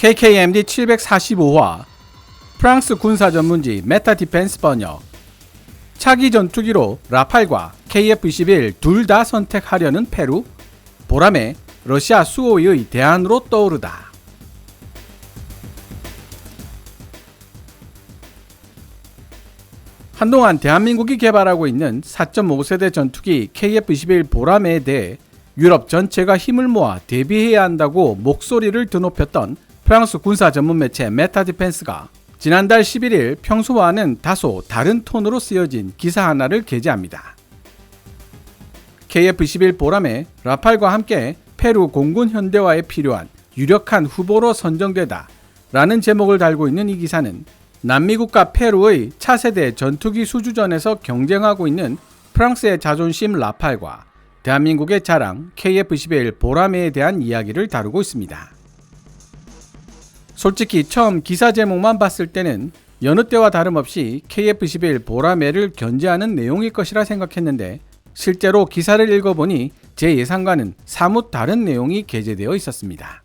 KKMD 745화 프랑스 군사 전문지 메타 디펜스 번역. 차기 전투기로 라팔과 KF-21 둘 다 선택하려는 페루? 보람에 러시아 수호의 대안으로 떠오르다. 한동안 대한민국이 개발하고 있는 4.5세대 전투기 KF-21 보람에 대해 유럽 전체가 힘을 모아 대비해야 한다고 목소리를 드높였던 프랑스 군사 전문 매체 메타 디펜스가 지난달 11일 평소와는 다소 다른 톤으로 쓰여진 기사 하나를 게재합니다. KF-21 보람에 라팔과 함께 페루 공군 현대화에 필요한 유력한 후보로 선정되다 라는 제목을 달고 있는 이 기사는 남미 국가 페루의 차세대 전투기 수주전에서 경쟁하고 있는 프랑스의 자존심 라팔과 대한민국의 자랑 KF-21 보람에 대한 이야기를 다루고 있습니다. 솔직히 처음 기사 제목만 봤을 때는 여느 때와 다름없이 KF-21 보람에를 견제하는 내용일 것이라 생각했는데 실제로 기사를 읽어보니 제 예상과는 사뭇 다른 내용이 게재되어 있었습니다.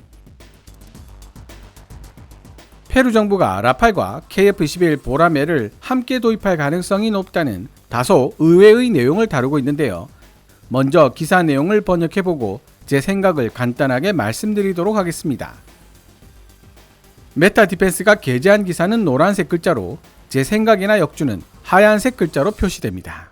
페루 정부가 라팔과 KF-21 보람에를 함께 도입할 가능성이 높다는 다소 의외의 내용을 다루고 있는데요. 먼저 기사 내용을 번역해보고 제 생각을 간단하게 말씀드리도록 하겠습니다. 메타 디펜스가 게재한 기사는 노란색 글자로 제 생각이나 역주는 하얀색 글자로 표시됩니다.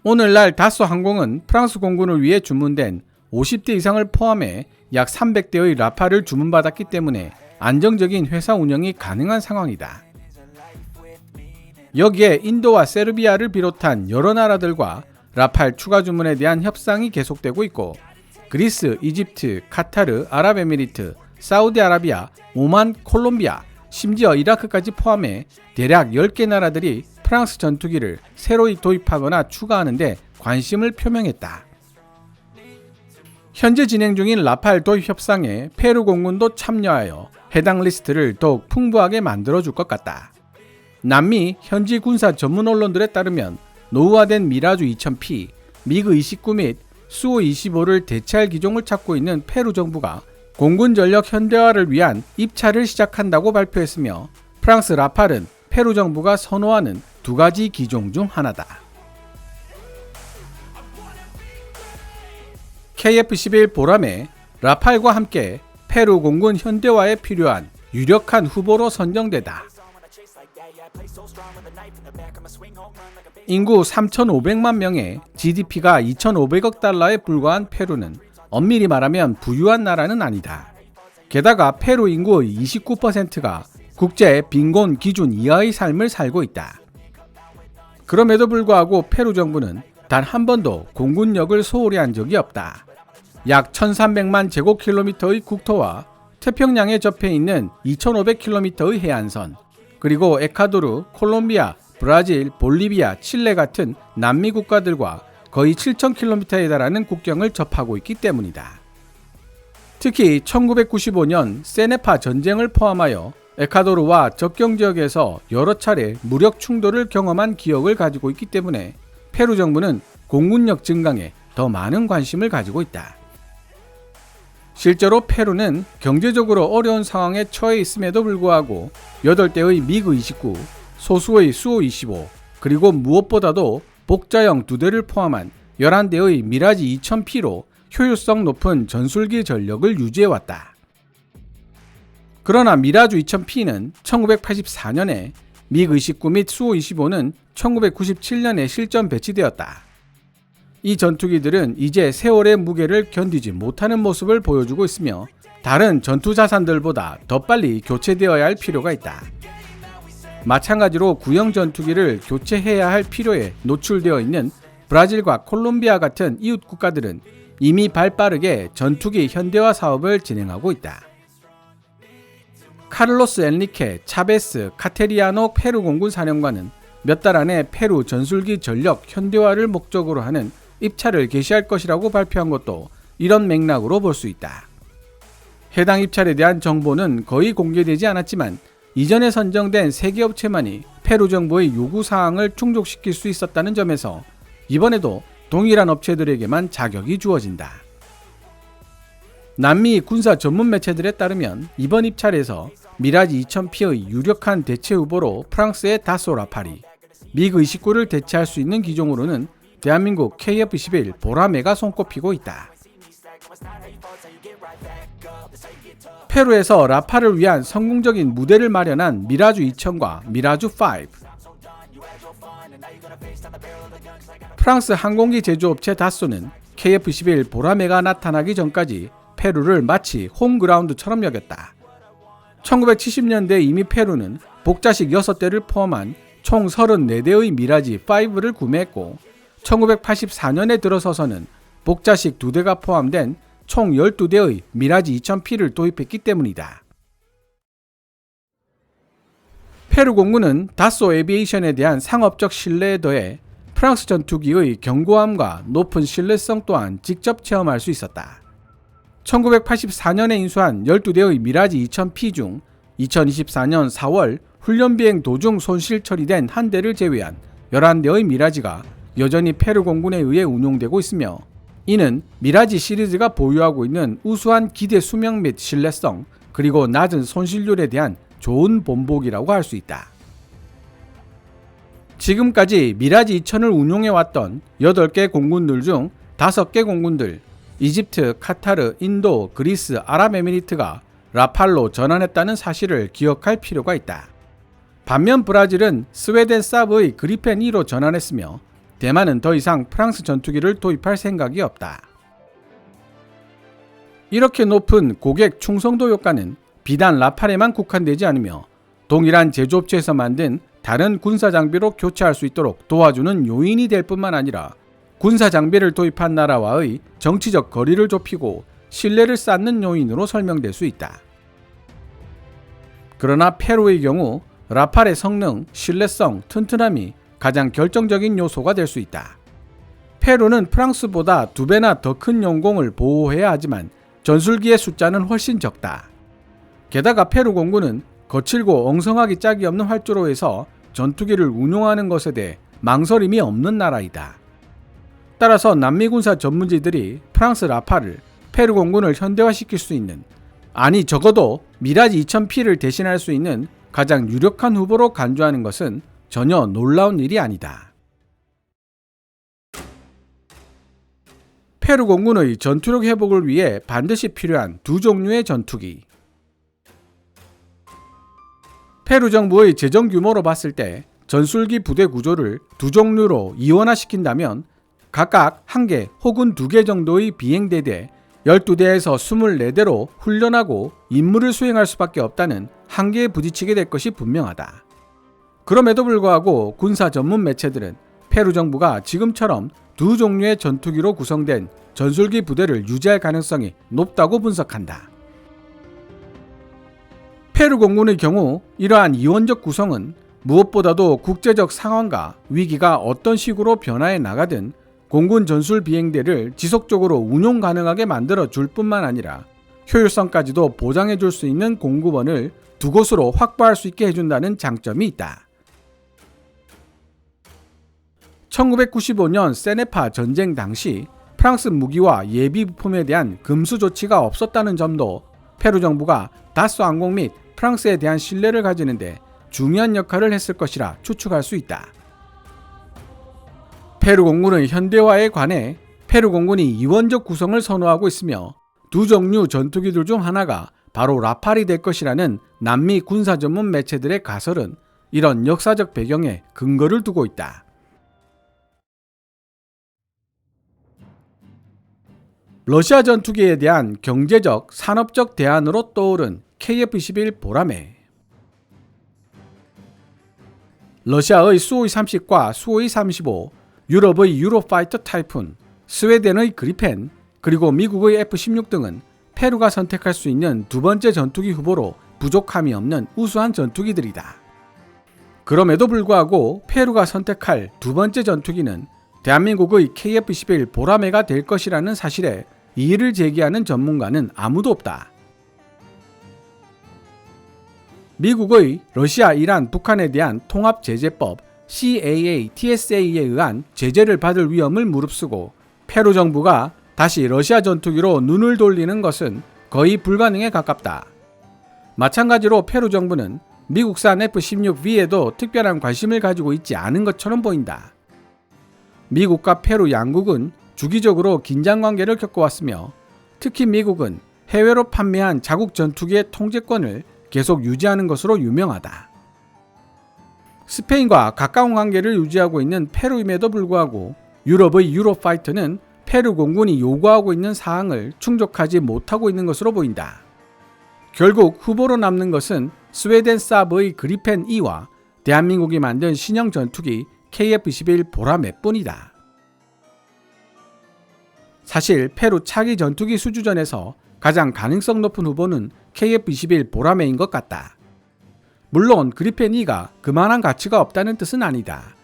오늘날 다소 항공은 프랑스 공군을 위해 주문된 50대 이상을 포함해 약 300대의 라팔을 주문받았기 때문에 안정적인 회사 운영이 가능한 상황이다. 여기에 인도와 세르비아를 비롯한 여러 나라들과 라팔 추가 주문에 대한 협상이 계속되고 있고 그리스, 이집트, 카타르, 아랍에미리트, 사우디아라비아, 오만, 콜롬비아, 심지어 이라크까지 포함해 대략 10개 나라들이 프랑스 전투기를 새로이 도입하거나 추가하는데 관심을 표명했다. 현재 진행 중인 라팔 도입 협상에 페루 공군도 참여하여 해당 리스트를 더욱 풍부하게 만들어줄 것 같다. 남미 현지 군사 전문 언론들에 따르면 노후화된 미라주 2000P, 미그 29 및 수호 25를 대체할 기종을 찾고 있는 페루 정부가 공군 전력 현대화를 위한 입찰을 시작한다고 발표했으며 프랑스 라팔은 페루 정부가 선호하는 두 가지 기종 중 하나다. KF-21 보람에 라팔과 함께 페루 공군 현대화에 필요한 유력한 후보로 선정되다. 인구 3,500만 명에 GDP가 2,500억 달러에 불과한 페루는 엄밀히 말하면 부유한 나라는 아니다. 게다가 페루 인구의 29%가 국제 빈곤 기준 이하의 삶을 살고 있다. 그럼에도 불구하고 페루 정부는 단 한 번도 공군력을 소홀히 한 적이 없다. 약 1,300만 제곱킬로미터의 국토와 태평양에 접해 있는 2,500km의 해안선, 그리고 에콰도르, 콜롬비아, 브라질, 볼리비아, 칠레 같은 남미 국가들과 거의 7,000km에 달하는 국경을 접하고 있기 때문이다. 특히 1995년 세네파 전쟁을 포함하여 에콰도르와 접경 지역에서 여러 차례 무력 충돌을 경험한 기억을 가지고 있기 때문에 페루 정부는 공군력 증강에 더 많은 관심을 가지고 있다. 실제로 페루는 경제적으로 어려운 상황에 처해 있음에도 불구하고 8대의 미그 29, 소수의 수호 25, 그리고 무엇보다도 복자형 2대를 포함한 11대의 미라지 2000P로 효율성 높은 전술기 전력을 유지해왔다. 그러나 미라주 2000P는 1984년에 미그 29 및 수호 25는 1997년에 실전 배치되었다. 이 전투기들은 이제 세월의 무게를 견디지 못하는 모습을 보여주고 있으며 다른 전투 자산들보다 더 빨리 교체되어야 할 필요가 있다. 마찬가지로 구형 전투기를 교체해야 할 필요에 노출되어 있는 브라질과 콜롬비아 같은 이웃 국가들은 이미 발빠르게 전투기 현대화 사업을 진행하고 있다. 카를로스 엔리케 차베스 카테리아노 페루 공군 사령관은 몇 달 안에 페루 전술기 전력 현대화를 목적으로 하는 입찰을 개시할 것이라고 발표한 것도 이런 맥락으로 볼 수 있다. 해당 입찰에 대한 정보는 거의 공개되지 않았지만 이전에 선정된 3개 업체만이 페루 정부의 요구사항을 충족시킬 수 있었다는 점에서 이번에도 동일한 업체들에게만 자격이 주어진다. 남미 군사 전문 매체들에 따르면 이번 입찰에서 미라지 2000P의 유력한 대체 후보로 프랑스의 다소 라팔이, 미그29를 대체할 수 있는 기종으로는 대한민국 KF-21 보라매가 손꼽히고 있다. 페루에서 라팔을 위한 성공적인 무대를 마련한 미라주 2000과 미라주 5. 프랑스 항공기 제조업체 다소는 KF-21 보라매가 나타나기 전까지 페루를 마치 홈그라운드처럼 여겼다. 1970년대 이미 페루는 복자식 6대를 포함한 총 34대의 미라지 5를 구매했고 1984년에 들어서서는 복자식 2대가 포함된 총 12대의 미라지 2000P를 도입했기 때문이다. 페루 공군은 다소 에비에이션에 대한 상업적 신뢰에 더해 프랑스 전투기의 견고함과 높은 신뢰성 또한 직접 체험할 수 있었다. 1984년에 인수한 12대의 미라지 2000P 중 2024년 4월 훈련비행 도중 손실 처리된 한 대를 제외한 11대의 미라지가 여전히 페루 공군에 의해 운용되고 있으며 이는 미라지 시리즈가 보유하고 있는 우수한 기대 수명 및 신뢰성 그리고 낮은 손실률에 대한 좋은 본보기라고 할 수 있다. 지금까지 미라지 2000을 운용해왔던 8개 공군들 중 5개 공군들 이집트, 카타르, 인도, 그리스, 아랍에미리트가 라팔로 전환했다는 사실을 기억할 필요가 있다. 반면 브라질은 스웨덴 사브의 그리펜 2로 전환했으며 대만은 더 이상 프랑스 전투기를 도입할 생각이 없다. 이렇게 높은 고객 충성도 효과는 비단 라팔에만 국한되지 않으며 동일한 제조업체에서 만든 다른 군사 장비로 교체할 수 있도록 도와주는 요인이 될 뿐만 아니라 군사 장비를 도입한 나라와의 정치적 거리를 좁히고 신뢰를 쌓는 요인으로 설명될 수 있다. 그러나 페루의 경우 라팔의 성능, 신뢰성, 튼튼함이 가장 결정적인 요소가 될 수 있다. 페루는 프랑스보다 2배나 더 큰 영공을 보호해야 하지만 전술기의 숫자는 훨씬 적다. 게다가 페루 공군은 거칠고 엉성하기 짝이 없는 활주로에서 전투기를 운용하는 것에 대해 망설임이 없는 나라이다. 따라서 남미 군사 전문지들이 프랑스 라팔을 페루 공군을 현대화시킬 수 있는, 아니 적어도 미라지 2000P를 대신할 수 있는 가장 유력한 후보로 간주하는 것은 전혀 놀라운 일이 아니다. 페루 공군의 전투력 회복을 위해 반드시 필요한 2종류의 전투기. 페루 정부의 재정 규모로 봤을 때 전술기 부대 구조를 2종류로 이원화시킨다면 각각 1개 혹은 2개 정도의 비행대대 12대에서 24대로 훈련하고 임무를 수행할 수밖에 없다는 한계에 부딪히게 될 것이 분명하다. 그럼에도 불구하고 군사 전문 매체들은 페루 정부가 지금처럼 2종류의 전투기로 구성된 전술기 부대를 유지할 가능성이 높다고 분석한다. 페루 공군의 경우 이러한 이원적 구성은 무엇보다도 국제적 상황과 위기가 어떤 식으로 변화해 나가든 공군 전술 비행대를 지속적으로 운용 가능하게 만들어 줄 뿐만 아니라 효율성까지도 보장해 줄 수 있는 공급원을 2곳으로 확보할 수 있게 해준다는 장점이 있다. 1995년 세네파 전쟁 당시 프랑스 무기와 예비 부품에 대한 금수 조치가 없었다는 점도 페루 정부가 다소 항공 및 프랑스에 대한 신뢰를 가지는데 중요한 역할을 했을 것이라 추측할 수 있다. 페루 공군의 현대화에 관해 페루 공군이 이원적 구성을 선호하고 있으며 2종류 전투기들 중 하나가 바로 라팔이 될 것이라는 남미 군사 전문 매체들의 가설은 이런 역사적 배경에 근거를 두고 있다. 러시아 전투기에 대한 경제적, 산업적 대안으로 떠오른 KF-21 보라매. 러시아의 수호이-30과 수호이-35, 유럽의 유로파이터 타이푼, 스웨덴의 그리펜, 그리고 미국의 F-16 등은 페루가 선택할 수 있는 2번째 전투기 후보로 부족함이 없는 우수한 전투기들이다. 그럼에도 불구하고 페루가 선택할 2번째 전투기는 대한민국의 KF-21 보라매가 될 것이라는 사실에 이의를 제기하는 전문가는 아무도 없다. 미국의 러시아, 이란, 북한에 대한 통합제재법 CAA, TSA에 의한 제재를 받을 위험을 무릅쓰고 페루 정부가 다시 러시아 전투기로 눈을 돌리는 것은 거의 불가능에 가깝다. 마찬가지로 페루 정부는 미국산 F-16V에도 특별한 관심을 가지고 있지 않은 것처럼 보인다. 미국과 페루 양국은 주기적으로 긴장 관계를 겪어왔으며 특히 미국은 해외로 판매한 자국 전투기의 통제권을 계속 유지하는 것으로 유명하다. 스페인과 가까운 관계를 유지하고 있는 페루임에도 불구하고 유럽의 유로파이터는 페루 공군이 요구하고 있는 사항을 충족하지 못하고 있는 것으로 보인다. 결국 후보로 남는 것은 스웨덴 사브의 그리펜 E와 대한민국이 만든 신형 전투기 KF-21 보라매뿐이다. 사실 페루 차기 전투기 수주전에서 가장 가능성 높은 후보는 KF-21 보라매인 것 같다. 물론 그리펜 E가 그만한 가치가 없다는 뜻은 아니다.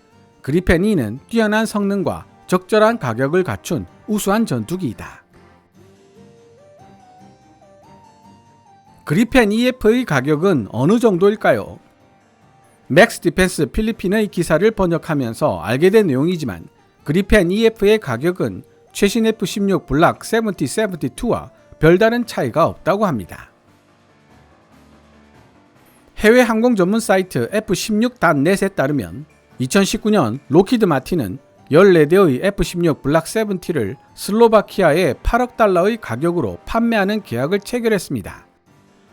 그리펜 E는 뛰어난 성능과 적절한 가격을 갖춘 우수한 전투기이다. 그리펜 EF의 가격은 어느 정도일까요? 맥스 디펜스 필리핀의 기사를 번역하면서 알게 된 내용이지만 그리펜 EF의 가격은 최신 F-16 블락 70-72와 별다른 차이가 없다고 합니다. 해외 항공 전문 사이트 F-16.net에 따르면 2019년 로키드 마틴은 14대의 F-16 블락 70를 슬로바키아에 8억 달러의 가격으로 판매하는 계약을 체결했습니다.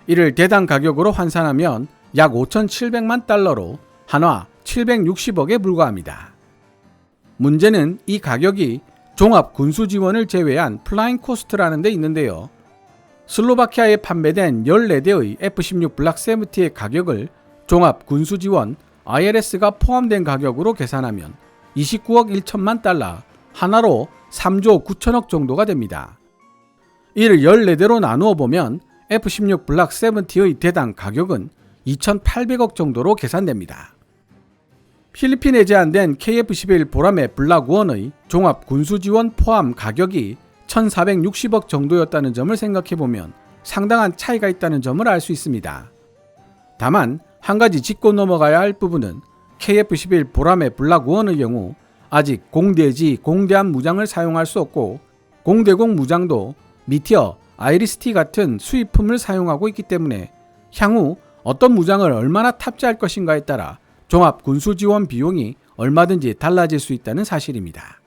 이를 대당 가격으로 환산하면 약 5,700만 달러로 한화 760억에 불과합니다. 문제는 이 가격이 종합 군수 지원을 제외한 플라잉 코스트라는 데 있는데요. 슬로바키아에 판매된 14대의 F-16 블락 70의 가격을 종합 군수 지원 ILS가 포함된 가격으로 계산하면 29억 1천만 달러, 하나로 3조 9천억 정도가 됩니다. 이를 14대로 나누어 보면 F-16 블락 70의 대당 가격은 2,800억 정도로 계산됩니다. 필리핀에 제한된 KF-21 보라매 블락 1의 종합 군수 지원 포함 가격이 1,460억 정도였다는 점을 생각해보면 상당한 차이가 있다는 점을 알 수 있습니다. 다만 한 가지 짚고 넘어가야 할 부분은 KF-21 보라매 블락 1의 경우 아직 공대지 공대함 무장을 사용할 수 없고 공대공 무장도 미티어, 아이리스-T 같은 수입품을 사용하고 있기 때문에 향후 어떤 무장을 얼마나 탑재할 것인가에 따라 종합 군수 지원 비용이 얼마든지 달라질 수 있다는 사실입니다.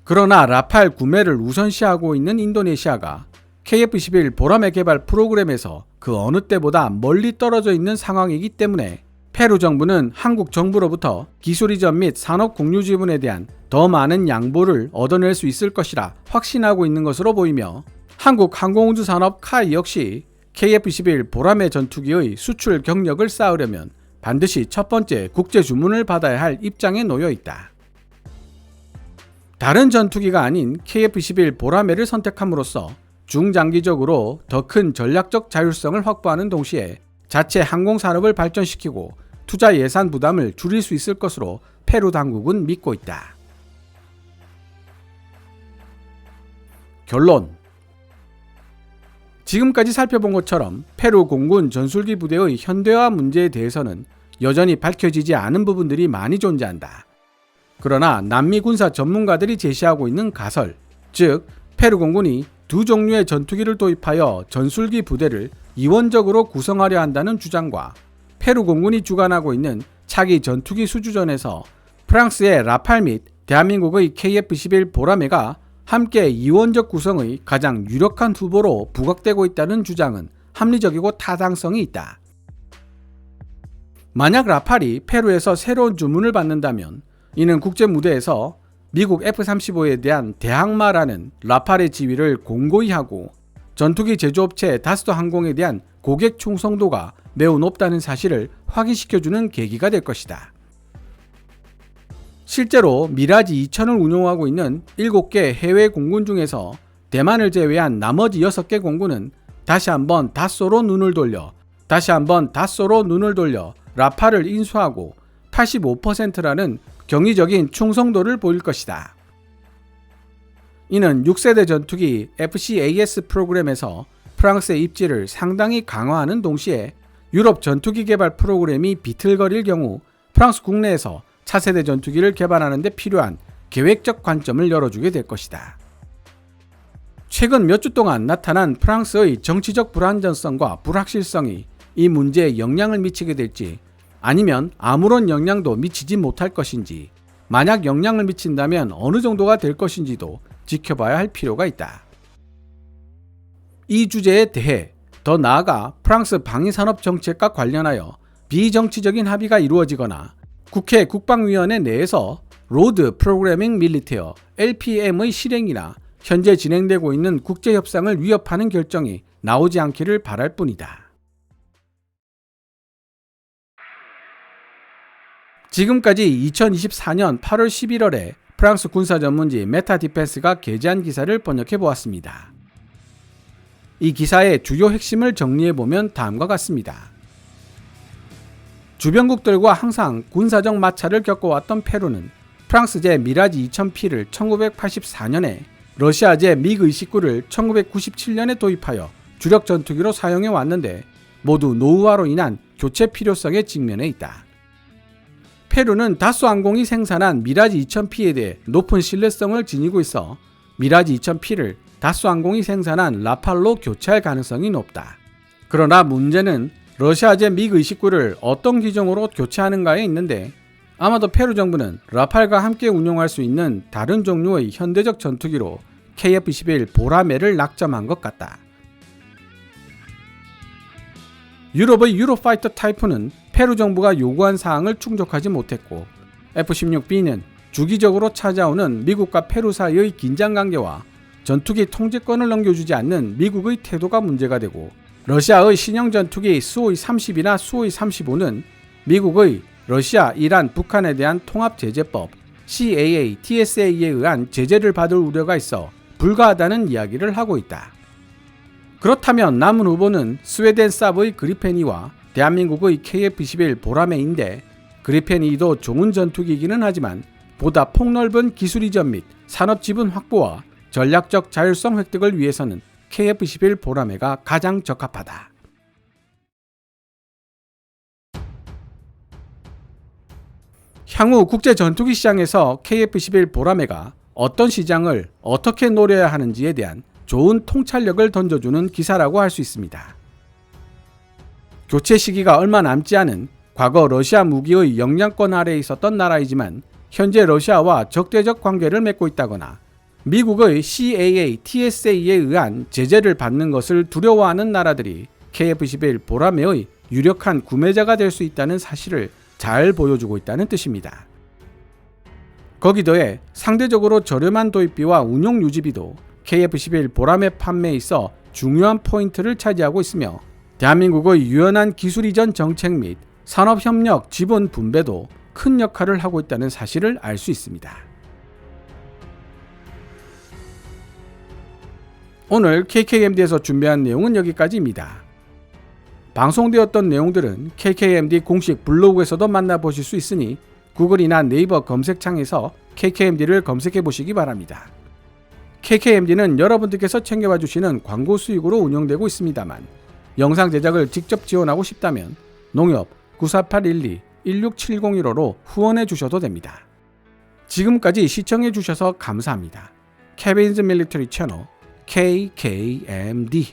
그러나 라팔 구매를 우선시하고 있는 인도네시아가 KF-21 보라매 개발 프로그램에서 그 어느 때보다 멀리 떨어져 있는 상황이기 때문에 페루 정부는 한국 정부로부터 기술 이전 및 산업 공유 지분에 대한 더 많은 양보를 얻어낼 수 있을 것이라 확신하고 있는 것으로 보이며 한국 항공우주 산업 카이 역시 KF-21 보라매 전투기의 수출 경력을 쌓으려면 반드시 첫 번째 국제 주문을 받아야 할 입장에 놓여 있다. 다른 전투기가 아닌 KF-21 보라매를 선택함으로써 중장기적으로 더 큰 전략적 자율성을 확보하는 동시에 자체 항공산업을 발전시키고 투자 예산 부담을 줄일 수 있을 것으로 페루 당국은 믿고 있다. 결론. 지금까지 살펴본 것처럼 페루 공군 전술기 부대의 현대화 문제에 대해서는 여전히 밝혀지지 않은 부분들이 많이 존재한다. 그러나 남미 군사 전문가들이 제시하고 있는 가설, 즉 페루 공군이 두 종류의 전투기를 도입하여 전술기 부대를 이원적으로 구성하려 한다는 주장과 페루 공군이 주관하고 있는 차기 전투기 수주전에서 프랑스의 라팔 및 대한민국의 KF-21 보라매가 함께 이원적 구성의 가장 유력한 후보로 부각되고 있다는 주장은 합리적이고 타당성이 있다. 만약 라팔이 페루에서 새로운 주문을 받는다면 이는 국제 무대에서 미국 F-35에 대한 대항마라는 라팔의 지위를 공고히 하고 전투기 제조업체 다스토 항공에 대한 고객 충성도가 매우 높다는 사실을 확인시켜주는 계기가 될 것이다. 실제로 미라지 2000을 운용하고 있는 7개 해외 공군 중에서 대만을 제외한 나머지 6개 공군은 다시 한번 다소로 눈을 돌려 라팔을 인수하고 85%라는 경이적인 충성도를 보일 것이다. 이는 6세대 전투기 FCAS 프로그램에서 프랑스의 입지를 상당히 강화하는 동시에 유럽 전투기 개발 프로그램이 비틀거릴 경우 프랑스 국내에서 차세대 전투기를 개발하는 데 필요한 계획적 관점을 열어주게 될 것이다. 최근 몇 주 동안 나타난 프랑스의 정치적 불안전성과 불확실성이 이 문제에 영향을 미치게 될지 아니면 아무런 영향도 미치지 못할 것인지, 만약 영향을 미친다면 어느 정도가 될 것인지도 지켜봐야 할 필요가 있다. 이 주제에 대해 더 나아가 프랑스 방위산업 정책과 관련하여 비정치적인 합의가 이루어지거나 국회 국방위원회 내에서 로드 프로그래밍 밀리테어 LPM의 실행이나 현재 진행되고 있는 국제협상을 위협하는 결정이 나오지 않기를 바랄 뿐이다. 지금까지 2024년 8월 11월에 프랑스 군사 전문지 메타 디펜스가 게재한 기사를 번역해 보았습니다. 이 기사의 주요 핵심을 정리해보면 다음과 같습니다. 주변국들과 항상 군사적 마찰을 겪어왔던 페루는 프랑스제 미라지 2000P를 1984년에 러시아제 미그-29를 1997년에 도입하여 주력 전투기로 사용해 왔는데 모두 노후화로 인한 교체 필요성에 직면해 있다. 페루는 다수 항공이 생산한 미라지 2000P에 대해 높은 신뢰성을 지니고 있어 미라지 2000P를 다수 항공이 생산한 라팔로 교체할 가능성이 높다. 그러나 문제는 러시아제 미그-29를 어떤 기종으로 교체하는가에 있는데 아마도 페루 정부는 라팔과 함께 운용할 수 있는 다른 종류의 현대적 전투기로 KF-21 보라매를 낙점한 것 같다. 유럽의 유로파이터 타이프는 페루 정부가 요구한 사항을 충족하지 못했고 F-16B는 주기적으로 찾아오는 미국과 페루 사이의 긴장관계와 전투기 통제권을 넘겨주지 않는 미국의 태도가 문제가 되고 러시아의 신형 전투기 수호이-30이나 수호이-35는 미국의 러시아, 이란, 북한에 대한 통합제재법 CAA, TSA에 의한 제재를 받을 우려가 있어 불가하다는 이야기를 하고 있다. 그렇다면 남은 후보는 스웨덴 사브의 그리펜이와 대한민국의 KF-21 보라매인데 그리펜2도 좋은 전투기이기는 하지만 보다 폭넓은 기술 이전 및 산업 지분 확보와 전략적 자율성 획득을 위해서는 KF-21 보라매가 가장 적합하다. 향후 국제 전투기 시장에서 KF-21 보라매가 어떤 시장을 어떻게 노려야 하는지에 대한 좋은 통찰력을 던져주는 기사라고 할 수 있습니다. 교체 시기가 얼마 남지 않은 과거 러시아 무기의 영향권 아래에 있었던 나라이지만 현재 러시아와 적대적 관계를 맺고 있다거나 미국의 CAA, TSA에 의한 제재를 받는 것을 두려워하는 나라들이 KF-21 보라매의 유력한 구매자가 될 수 있다는 사실을 잘 보여주고 있다는 뜻입니다. 거기더해 상대적으로 저렴한 도입비와 운용 유지비도 KF-21 보라매 판매에 있어 중요한 포인트를 차지하고 있으며 대한민국의 유연한 기술 이전 정책 및 산업협력 지분 분배도 큰 역할을 하고 있다는 사실을 알 수 있습니다. 오늘 KKMD에서 준비한 내용은 여기까지입니다. 방송되었던 내용들은 KKMD 공식 블로그에서도 만나보실 수 있으니 구글이나 네이버 검색창에서 KKMD를 검색해 보시기 바랍니다. KKMD는 여러분들께서 챙겨봐 주시는 광고 수익으로 운영되고 있습니다만 영상 제작을 직접 지원하고 싶다면 농협 94812-16701호로 후원해 주셔도 됩니다. 지금까지 시청해 주셔서 감사합니다. 케빈즈 밀리터리 채널 KKMD